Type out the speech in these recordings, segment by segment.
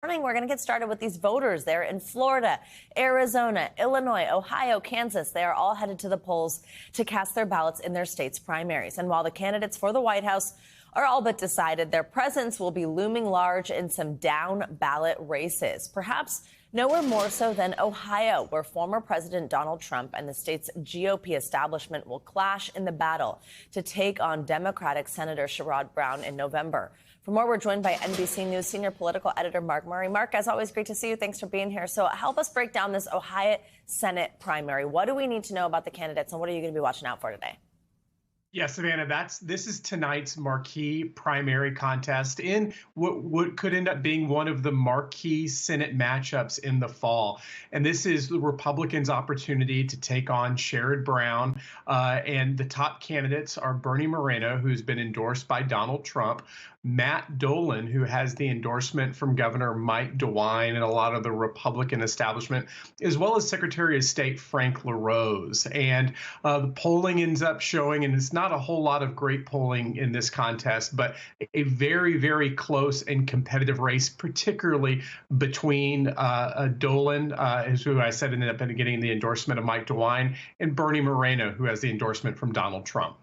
Morning. We're going to get started with these voters there in Florida, Arizona, Illinois, Ohio, Kansas. They are all headed to the polls to cast their ballots in their state's primaries. And while the candidates for the White House are all but decided, their presence will be looming large in some down ballot races, perhaps nowhere more so than Ohio, where former President Donald Trump and the state's GOP establishment will clash in the battle to take on Democratic Senator Sherrod Brown in November. For more, we're joined by NBC News senior political editor Mark Murray. Mark, as always, great to see you. Thanks for being here. So help us break down this Ohio Senate primary. What do we need to know about the candidates, and what are you going to be watching out for today? Yeah, Savannah, this is tonight's marquee primary contest in what could end up being one of the marquee Senate matchups in the fall. And this is the Republicans' opportunity to take on Sherrod Brown. And the top candidates are Bernie Moreno, who's been endorsed by Donald Trump, Matt Dolan, who has the endorsement from Governor Mike DeWine and a lot of the Republican establishment, as well as Secretary of State Frank LaRose. And the polling ends up showing, and it's not a whole lot of great polling in this contest, but a very, very close and competitive race, particularly between Dolan, who I said ended up getting the endorsement of Mike DeWine, and Bernie Moreno, who has the endorsement from Donald Trump.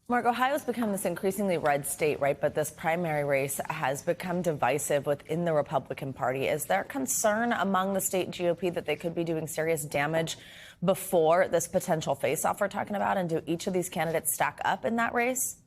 Mark, Ohio's become this increasingly red state, right? But this primary race has become divisive within the Republican Party. Is there concern among the state GOP that they could be doing serious damage before this potential face-off we're talking about? And do each of these candidates stack up in that race?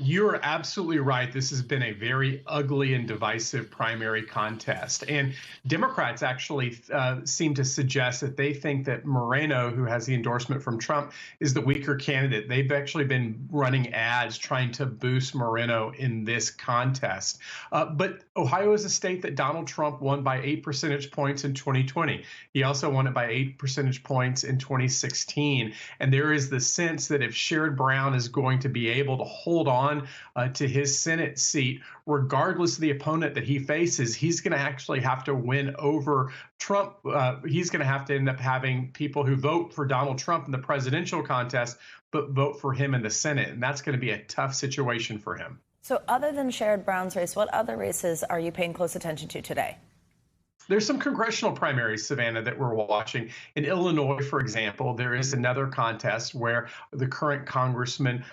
You're absolutely right. This has been a very ugly and divisive primary contest. And Democrats actually seem to suggest that they think that Moreno, who has the endorsement from Trump, is the weaker candidate. They've actually been running ads trying to boost Moreno in this contest. But Ohio is a state that Donald Trump won by 8 percentage points in 2020. He also won it by 8 percentage points in 2016. And there is the sense that if Sherrod Brown is going to be able to hold on to his Senate seat, regardless of the opponent that he faces, he's going to actually have to win over Trump. He's going to have to end up having people who vote for Donald Trump in the presidential contest, but vote for him in the Senate. And that's going to be a tough situation for him. So other than Sherrod Brown's race, what other races are you paying close attention to today? There's some congressional primaries, Savannah, that we're watching. In Illinois, for example, there is another contest where the current Congressman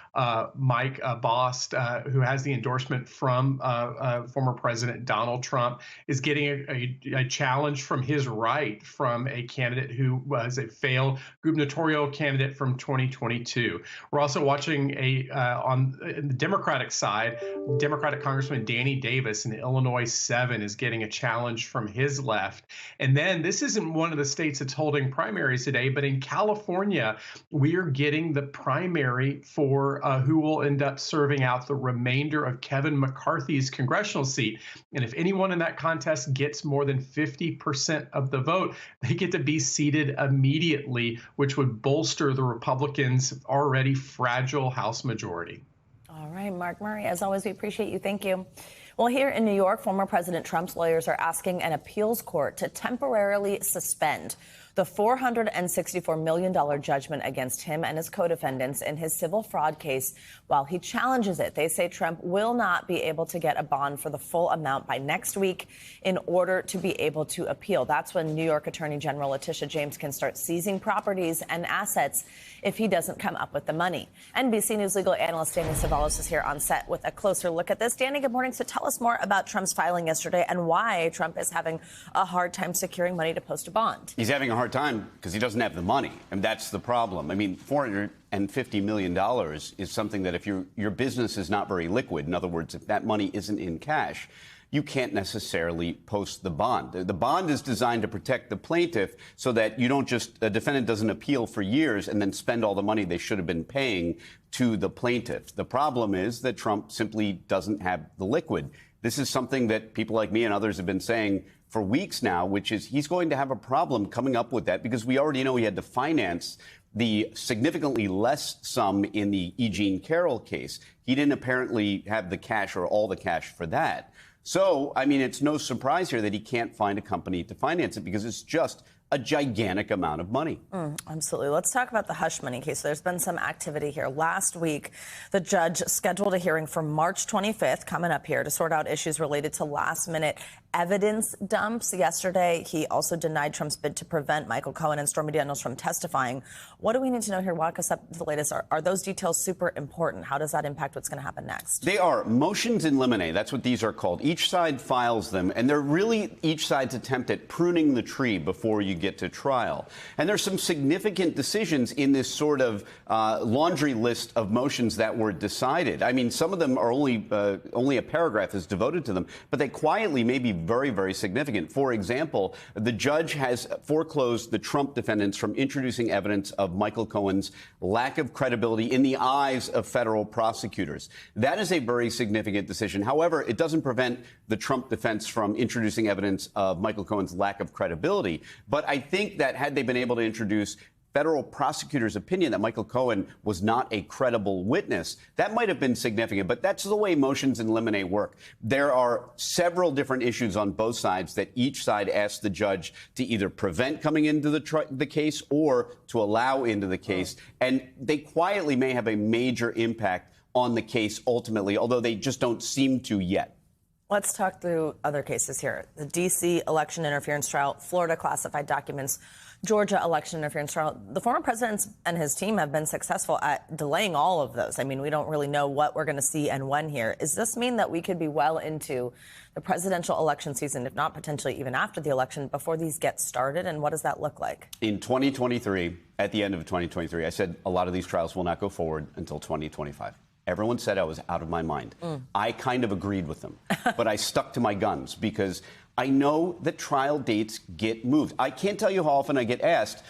Mike Bost, who has the endorsement from former President Donald Trump, is getting a challenge from his right from a candidate who was a failed gubernatorial candidate from 2022. We're also watching on the Democratic side, Democratic Congressman Danny Davis in Illinois 7 is getting a challenge from his left. And then this isn't one of the states that's holding primaries today, but in California, we are getting the primary for who will end up serving out the remainder of Kevin McCarthy's congressional seat. And if anyone in that contest gets more than 50% of the vote, they get to be seated immediately, which would bolster the Republicans' already fragile House majority. All right, Mark Murray, as always, we appreciate you. Thank you. Well, here in New York, former President Trump's lawyers are asking an appeals court to temporarily suspend the $464 million judgment against him and his co-defendants in his civil fraud case while he challenges it. They say Trump will not be able to get a bond for the full amount by next week in order to be able to appeal. That's when New York Attorney General Letitia James can start seizing properties and assets if he doesn't come up with the money. NBC News legal analyst Danny Savalos is here on set with a closer look at this. Danny, good morning. So tell us more about Trump's filing yesterday and why Trump is having a hard time securing money to post a bond. He's having a hard time because he doesn't have the money, and that's the problem. I mean, $450 million is something that if your business is not very liquid, in other words, if that money isn't in cash, you can't necessarily post the bond. The bond is designed to protect the plaintiff so that you don't just, a defendant doesn't appeal for years and then spend all the money they should have been paying to the plaintiff. The problem is that Trump simply doesn't have the liquid. This is something that people like me and others have been saying for weeks now, which is he's going to have a problem coming up with that because we already know he had to finance the significantly less sum in the E. Jean Carroll case. He didn't apparently have the cash or all the cash for that. So, I mean, it's no surprise here that he can't find a company to finance it because it's just a gigantic amount of money. Absolutely. Let's talk about the hush money case. There's been some activity here. Last week, the judge scheduled a hearing for March 25th, coming up here, to sort out issues related to last-minute evidence dumps. Yesterday, he also denied Trump's bid to prevent Michael Cohen and Stormy Daniels from testifying. What do we need to know here? Walk us up to the latest. Are those details super important? How does that impact what's going to happen next? They are motions in limine. That's what these are called. Each side files them, and they're really each side's attempt at pruning the tree before you get to trial. And there's some significant decisions in this sort of laundry list of motions that were decided. I mean, some of them are only a paragraph is devoted to them, but they quietly may be very, very significant. For example, the judge has foreclosed the Trump defendants from introducing evidence of Michael Cohen's lack of credibility in the eyes of federal prosecutors. That is a very significant decision. However, it doesn't prevent the Trump defense from introducing evidence of Michael Cohen's lack of credibility. But I think that had they been able to introduce federal prosecutors' opinion that Michael Cohen was not a credible witness, that might have been significant. But that's the way motions in limine work. There are several different issues on both sides that each side asks the judge to either prevent coming into the case or to allow into the case. And they quietly may have a major impact on the case ultimately, although they just don't seem to yet. Let's talk through other cases here. The D.C. election interference trial, Florida classified documents, Georgia election interference trial. The former president and his team have been successful at delaying all of those. I mean, we don't really know what we're going to see and when here. Does this mean that we could be well into the presidential election season, if not potentially even after the election, before these get started? And what does that look like? In 2023, at the end of 2023, I said a lot of these trials will not go forward until 2025. Everyone said I was out of my mind. I kind of agreed with them, but I stuck to my guns because I know that trial dates get moved. I can't tell you how often I get asked,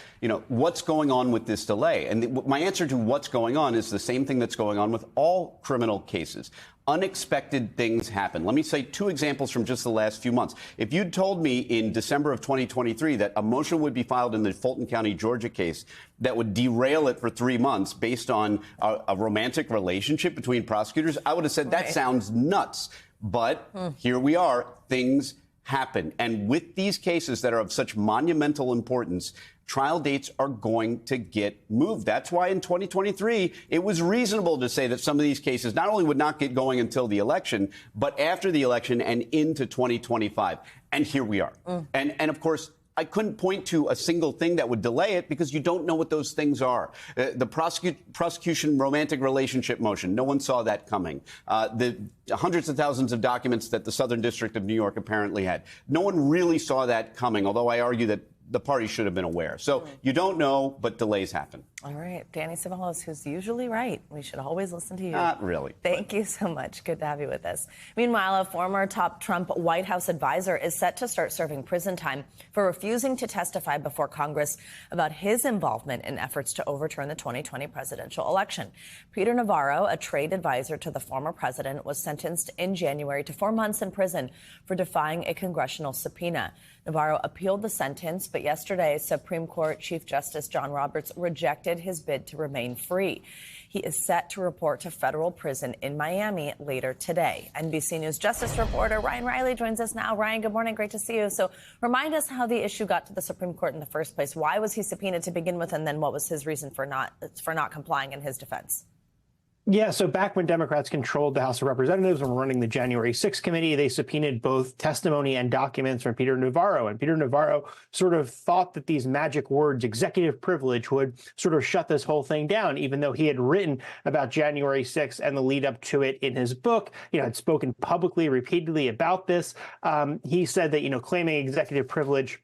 what's going on with this delay? And my answer to what's going on is the same thing that's going on with all criminal cases. Unexpected things happen. Let me say two examples from just the last few months. If you'd told me in December of 2023 that a motion would be filed in the Fulton County, Georgia case that would derail it for 3 months based on a romantic relationship between prosecutors, I would have said that sounds nuts. But here we are. Things happen. And with these cases that are of such monumental importance, trial dates are going to get moved. That's why in 2023, it was reasonable to say that some of these cases not only would not get going until the election, but after the election and into 2025. And here we are. And of course, I couldn't point to a single thing that would delay it because you don't know what those things are. The prosecution romantic relationship motion, no one saw that coming. The hundreds of thousands of documents that the Southern District of New York apparently had, no one really saw that coming, although I argue that the party should have been aware. So you don't know, but delays happen. All right. Danny Ceballos, who's usually right. We should always listen to you. Not really. Thank you so much. Good to have you with us. Meanwhile, a former top Trump White House advisor is set to start serving prison time for refusing to testify before Congress about his involvement in efforts to overturn the 2020 presidential election. Peter Navaro, a trade advisor to the former president, was sentenced in January to 4 months in prison for defying a congressional subpoena. Navaro appealed the sentence, but yesterday, Supreme Court Chief Justice John Roberts rejected his bid to remain free. He is set to report to federal prison in Miami later today. NBC News Justice reporter Ryan Riley joins us now. Ryan, good morning. Great to see you. So remind us how the issue got to the Supreme Court in the first place. Why was he subpoenaed to begin with? And then what was his reason for not complying in his defense? Yeah, so back when Democrats controlled the House of Representatives and were running the January 6th committee, they subpoenaed both testimony and documents from Peter Navaro. And Peter Navaro sort of thought that these magic words, executive privilege, would sort of shut this whole thing down, even though he had written about January 6th and the lead up to it in his book, had spoken publicly repeatedly about this. He said that, claiming executive privilege,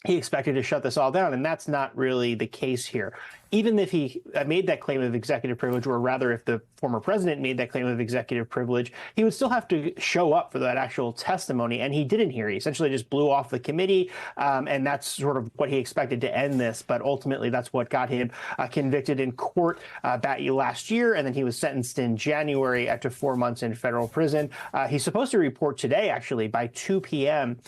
he expected to shut this all down. And that's not really the case here. Even if he made that claim of executive privilege, or rather if the former president made that claim of executive privilege, he would still have to show up for that actual testimony. And he didn't here. He essentially just blew off the committee. And that's sort of what he expected to end this. But ultimately, that's what got him convicted in court back last year. And then he was sentenced in January to 4 months in federal prison. He's supposed to report today, actually, by 2 p.m.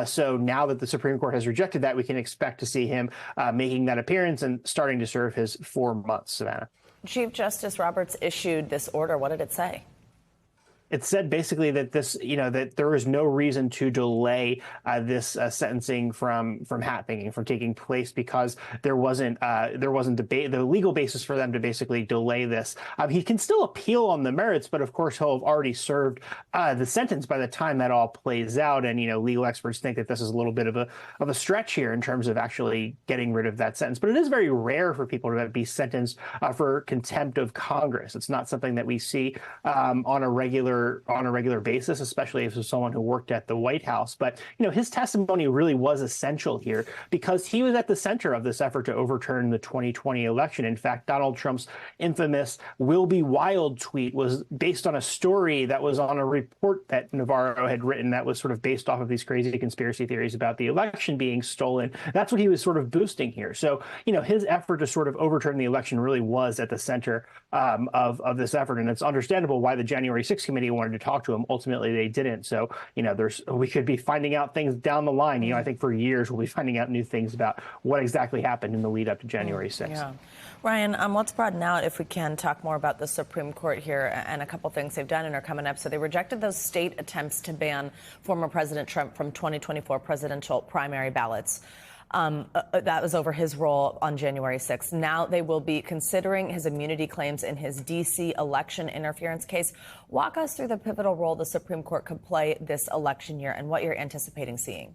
So now that the Supreme Court has rejected that, we can expect to see him making that appearance and starting to serve his 4 months, Savannah. Chief Justice Roberts issued this order. What did it say? it said basically that this, that there is no reason to delay this sentencing from happening, from taking place, because there wasn't debate, the legal basis for them to basically delay this. He can still appeal on the merits, but of course he'll have already served the sentence by the time that all plays out. And legal experts think that this is a little bit of a stretch here in terms of actually getting rid of that sentence. But it is very rare for people to be sentenced for contempt of Congress. It's not something that we see on a regular basis, especially if it's someone who worked at the White House. But his testimony really was essential here because he was at the center of this effort to overturn the 2020 election. In fact, Donald Trump's infamous "will be wild" tweet was based on a story that was on a report that Navaro had written that was sort of based off of these crazy conspiracy theories about the election being stolen. That's what he was sort of boosting here. So, his effort to sort of overturn the election really was at the center of this effort. And it's understandable why the January 6th committee wanted to talk to him. Ultimately, they didn't. So, we could be finding out things down the line. I think for years we'll be finding out new things about what exactly happened in the lead up to January 6th. Yeah. Ryan, let's broaden out, if we can, talk more about the Supreme Court here and a couple things they've done and are coming up. So they rejected those state attempts to ban former President Trump from 2024 presidential primary ballots. That was over his role on January 6th. Now they will be considering his immunity claims in his D.C. election interference case. Walk us through the pivotal role the Supreme Court could play this election year and what you're anticipating seeing.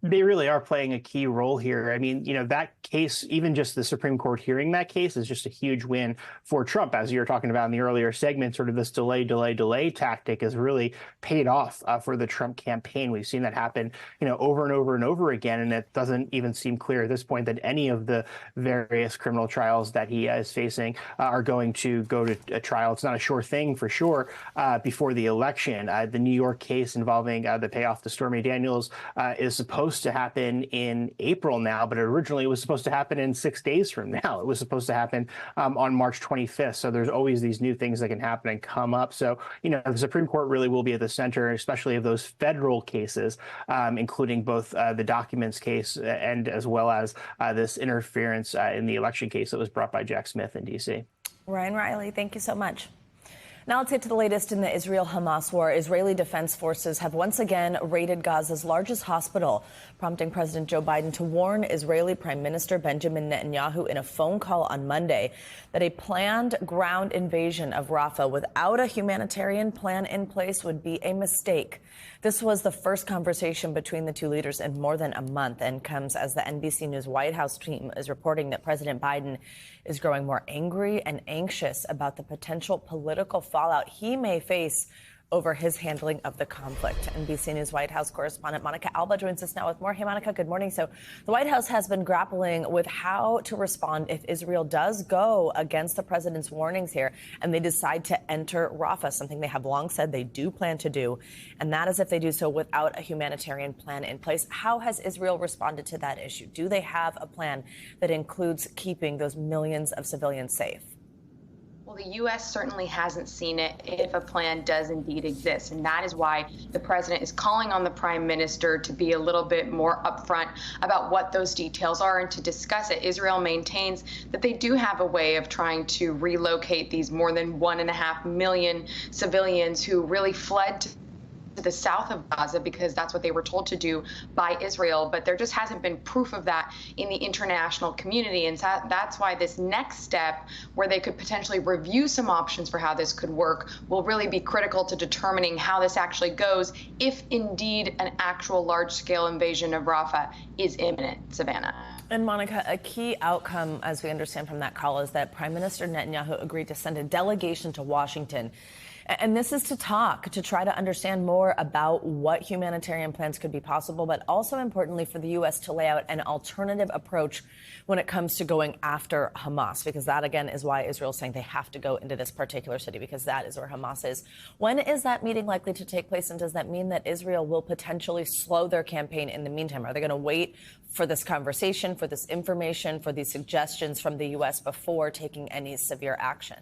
They really are playing a key role here. I mean, that case, even just the Supreme Court hearing that case is just a huge win for Trump. As you were talking about in the earlier segment, sort of this delay tactic has really paid off for the Trump campaign. We've seen that happen, over and over and over again. And it doesn't even seem clear at this point that any of the various criminal trials that he is facing are going to go to a trial. It's not a sure thing for sure before the election. The New York case involving the payoff to Stormy Daniels is supposed to happen in April now, but originally it was supposed to happen in 6 days from now. It was supposed to happen on March 25th. So there's always these new things that can happen and come up. So, the Supreme Court really will be at the center, especially of those federal cases, including both the documents case and as well as this interference in the election case that was brought by Jack Smith in D.C. Ryan Riley, thank you so much. Now let's get to the latest in the Israel-Hamas war. Israeli defense forces have once again raided Gaza's largest hospital, prompting President Joe Biden to warn Israeli Prime Minister Benjamin Netanyahu in a phone call on Monday that a planned ground invasion of Rafah without a humanitarian plan in place would be a mistake. This was the first conversation between the two leaders in more than a month and comes as the NBC News White House team is reporting that President Biden is growing more angry and anxious about the potential political fallout he may face over his handling of the conflict. NBC News White House correspondent Monica Alba joins us now with more. Hey, Monica, good morning. So the White House has been grappling with how to respond if Israel does go against the president's warnings here and they decide to enter Rafah, something they have long said they do plan to do. And that is if they do so without a humanitarian plan in place. How has Israel responded to that issue? Do they have a plan that includes keeping those millions of civilians safe? Well, the U.S. certainly hasn't seen it if a plan does indeed exist. And that is why the president is calling on the prime minister to be a little bit more upfront about what those details are and to discuss it. Israel maintains that they do have a way of trying to relocate these more than 1.5 million civilians who really fled to the south of Gaza because that's what they were told to do by Israel. But there just hasn't been proof of that in the international community. And that's why this next step, where they could potentially review some options for how this could work, will really be critical to determining how this actually goes if indeed an actual large-scale invasion of Rafah is imminent. Savannah. And Monica, a key outcome, as we understand from that call, is that Prime Minister Netanyahu agreed to send a delegation to Washington. And this is to try to understand more about what humanitarian plans could be possible, but also importantly for the U.S. to lay out an alternative approach when it comes to going after Hamas, because that, again, is why Israel is saying they have to go into this particular city, because that is where Hamas is. When is that meeting likely to take place, and does that mean that Israel will potentially slow their campaign in the meantime? Are they going to wait for this conversation, for this information, for these suggestions from the U.S. before taking any severe action?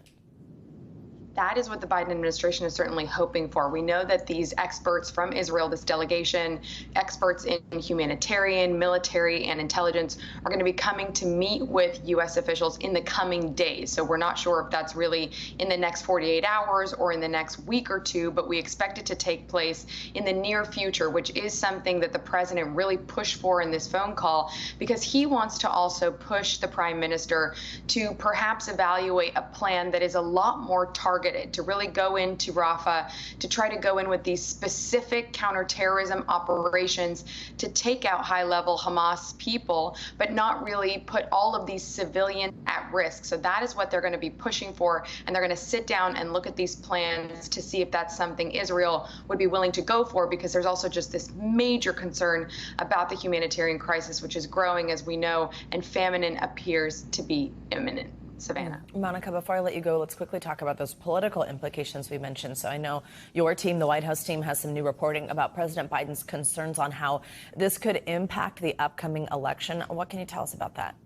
That is what the Biden administration is certainly hoping for. We know that these experts from Israel, this delegation, experts in humanitarian, military, and intelligence, are going to be coming to meet with U.S. officials in the coming days. So we're not sure if that's really in the next 48 hours or in the next week or two, but we expect it to take place in the near future, which is something that the president really pushed for in this phone call, because he wants to also push the prime minister to perhaps evaluate a plan that is a lot more targeted, to really go into Rafah, to try to go in with these specific counterterrorism operations to take out high-level Hamas people, but not really put all of these civilians at risk. So that is what they're going to be pushing for, and they're going to sit down and look at these plans to see if that's something Israel would be willing to go for, because there's also just this major concern about the humanitarian crisis, which is growing, as we know, and famine appears to be imminent. Savannah. Monica, before I let you go, let's quickly talk about those political implications we mentioned. So I know your team, the White House team, has some new reporting about President Biden's concerns on how this could impact the upcoming election. What can you tell us about that?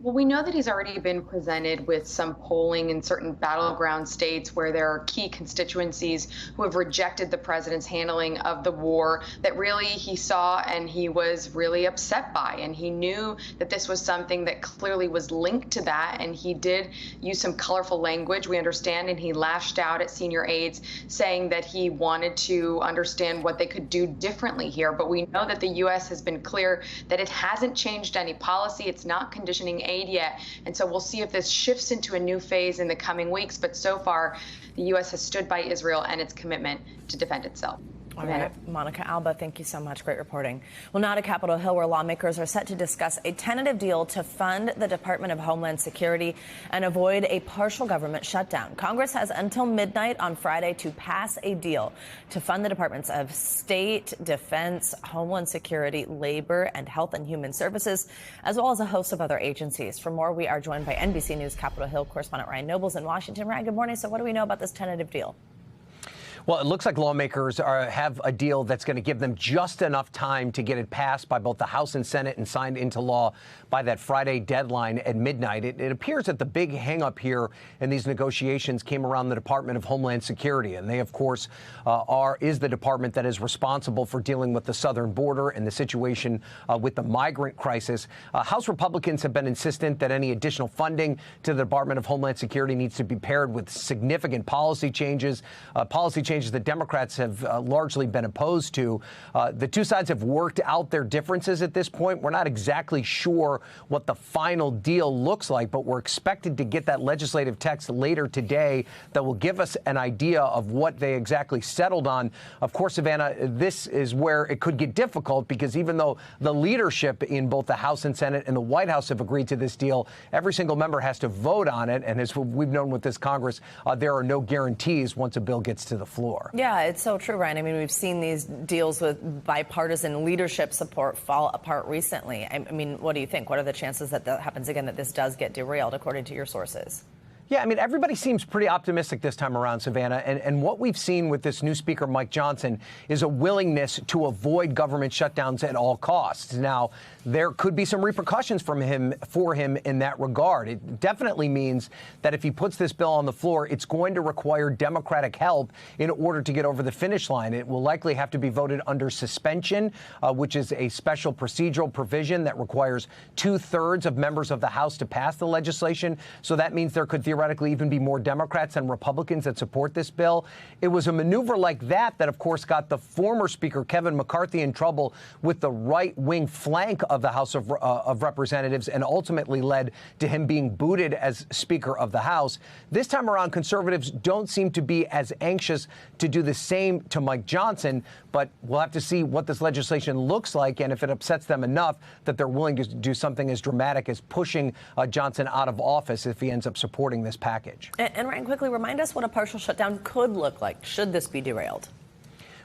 Well, we know that he's already been presented with some polling in certain battleground states where there are key constituencies who have rejected the president's handling of the war that really he saw and he was really upset by. And he knew that this was something that clearly was linked to that. And he did use some colorful language, we understand, and he lashed out at senior aides, saying that he wanted to understand what they could do differently here. But we know that the U.S. has been clear that it hasn't changed any policy. It's not conditioning aid yet. And so we'll see if this shifts into a new phase in the coming weeks. But so far, the U.S. has stood by Israel and its commitment to defend itself. All right, Monica Alba, thank you so much. Great reporting. Well, now to Capitol Hill, where lawmakers are set to discuss a tentative deal to fund the Department of Homeland Security and avoid a partial government shutdown. Congress has until midnight on Friday to pass a deal to fund the Departments of State, Defense, Homeland Security, Labor, and Health and Human Services, as well as a host of other agencies. For more, we are joined by NBC News Capitol Hill correspondent Ryan Nobles in Washington. Ryan, good morning. So what do we know about this tentative deal? Well, it looks like lawmakers have a deal that's going to give them just enough time to get it passed by both the House and Senate and signed into law by that Friday deadline at midnight. It appears that the big hang-up here in these negotiations came around the Department of Homeland Security. And they, of course, is the department that is responsible for dealing with the southern border and the situation with the migrant crisis. House Republicans have been insistent that any additional funding to the Department of Homeland Security needs to be paired with significant policy changes that Democrats have largely been opposed to. The two sides have worked out their differences at this point. We're not exactly sure what the final deal looks like, but we're expected to get that legislative text later today that will give us an idea of what they exactly settled on. Of course, Savannah, this is where it could get difficult, because even though the leadership in both the House and Senate and the White House have agreed to this deal, every single member has to vote on it. And as we've known with this Congress, there are no guarantees once a bill gets to the floor. Yeah, it's so true, Ryan. I mean, we've seen these deals with bipartisan leadership support fall apart recently. I mean, what do you think? What are the chances that that happens again, that this does get derailed, according to your sources? Yeah, I mean, everybody seems pretty optimistic this time around, Savannah. And what we've seen with this new Speaker, Mike Johnson, is a willingness to avoid government shutdowns at all costs. Now, there could be some repercussions for him in that regard. It definitely means that if he puts this bill on the floor, it's going to require Democratic help in order to get over the finish line. It will likely have to be voted under suspension, which is a special procedural provision that requires 2/3 of members of the House to pass the legislation. So that means there could theoretically even be more Democrats than Republicans that support this bill. It was a maneuver like that that, of course, got the former Speaker Kevin McCarthy in trouble with the right-wing flank of the House of Representatives, and ultimately led to him being booted as Speaker of the House. This time around, conservatives don't seem to be as anxious to do the same to Mike Johnson, but we'll have to see what this legislation looks like and if it upsets them enough that they're willing to do something as dramatic as pushing Johnson out of office if he ends up supporting this package. And Ryan, quickly remind us what a partial shutdown could look like should this be derailed.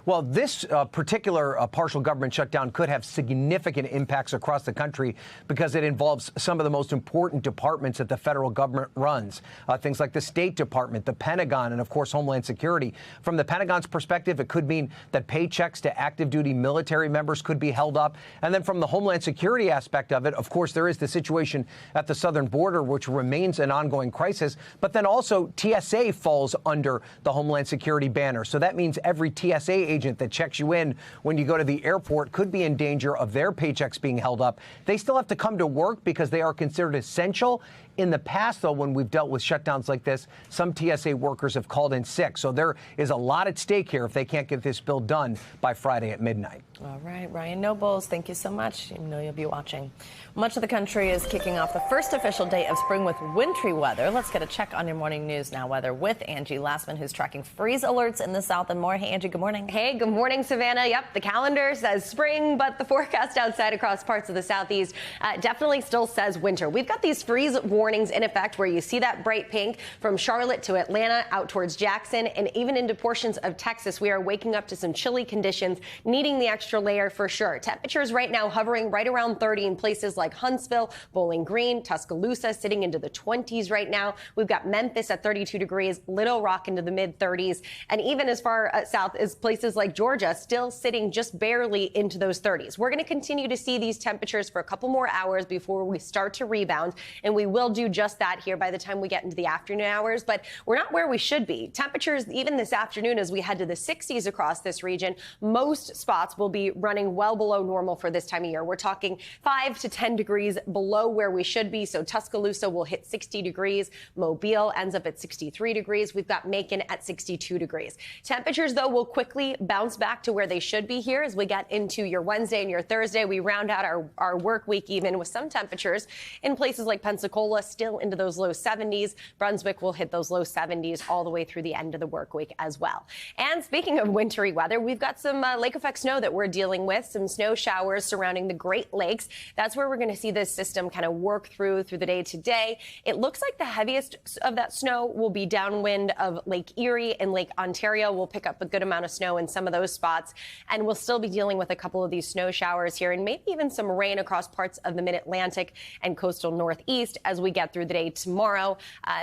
Well, this particular partial government shutdown could have significant impacts across the country because it involves some of the most important departments that the federal government runs. Things like the State Department, the Pentagon, and of course, Homeland Security. From the Pentagon's perspective, it could mean that paychecks to active duty military members could be held up. And then from the Homeland Security aspect of it, of course, there is the situation at the southern border, which remains an ongoing crisis. But then also TSA falls under the Homeland Security banner. So that means every TSA agent that checks you in when you go to the airport could be in danger of their paychecks being held up. They still have to come to work because they are considered essential. In the past, though, when we've dealt with shutdowns like this, some TSA workers have called in sick. So there is a lot at stake here if they can't get this bill done by Friday at midnight. All right, Ryan Nobles, thank you so much. You know you'll be watching. Much of the country is kicking off the first official day of spring with wintry weather. Let's get a check on your morning news now weather with Angie Lassman, who's tracking freeze alerts in the south and more. Hey, Angie, good morning. Hey, good morning, Savannah. Yep, the calendar says spring, but the forecast outside across parts of the southeast definitely still says winter. We've got these freeze warnings in effect where you see that bright pink from Charlotte to Atlanta out towards Jackson and even into portions of Texas. We are waking up to some chilly conditions, needing the extra layer for sure. Temperatures right now hovering right around 30 in places like Huntsville, Bowling Green, Tuscaloosa sitting into the 20s right now. We've got Memphis at 32 degrees, Little Rock into the mid 30s, and even as far south as places like Georgia still sitting just barely into those 30s. We're going to continue to see these temperatures for a couple more hours before we start to rebound, and we will do just that here by the time we get into the afternoon hours, but we're not where we should be. Temperatures even this afternoon as we head to the 60s across this region, most spots will be running well below normal for this time of year. We're talking 5 to 10 degrees below where we should be. So Tuscaloosa will hit 60 degrees. Mobile ends up at 63 degrees. We've got Macon at 62 degrees. Temperatures, though, will quickly bounce back to where they should be here as we get into your Wednesday and your Thursday. We round out our work week even with some temperatures in places like Pensacola still into those low 70s. Brunswick will hit those low 70s all the way through the end of the work week as well. And speaking of wintry weather, we've got some lake effect snow that we're dealing with, some snow showers surrounding the Great Lakes. That's where we're going to see this system kind of work through the day today. It looks like the heaviest of that snow will be downwind of Lake Erie and Lake Ontario. We'll pick up a good amount of snow in some of those spots, and we'll still be dealing with a couple of these snow showers here and maybe even some rain across parts of the mid-Atlantic and coastal Northeast as we get through the day tomorrow.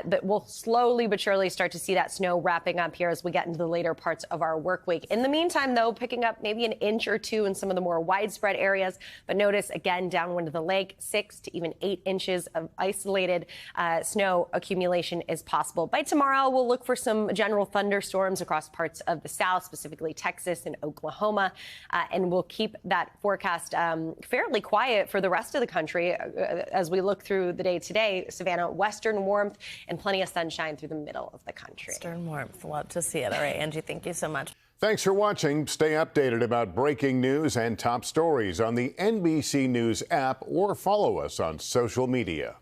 But we'll slowly but surely start to see that snow wrapping up here as we get into the later parts of our work week. In the meantime, though, picking up maybe an inch or two in some of the more widespread areas. But notice, again, downwind of the lake, 6 to even 8 inches of isolated snow accumulation is possible. By tomorrow, we'll look for some general thunderstorms across parts of the south, specifically Texas and Oklahoma. And we'll keep that forecast fairly quiet for the rest of the country as we look through the day today. Savannah, western warmth and plenty of sunshine through the middle of the country. Western warmth. Love to see it. All right, Angie, thank you so much. Thanks for watching. Stay updated about breaking news and top stories on the NBC News app or follow us on social media.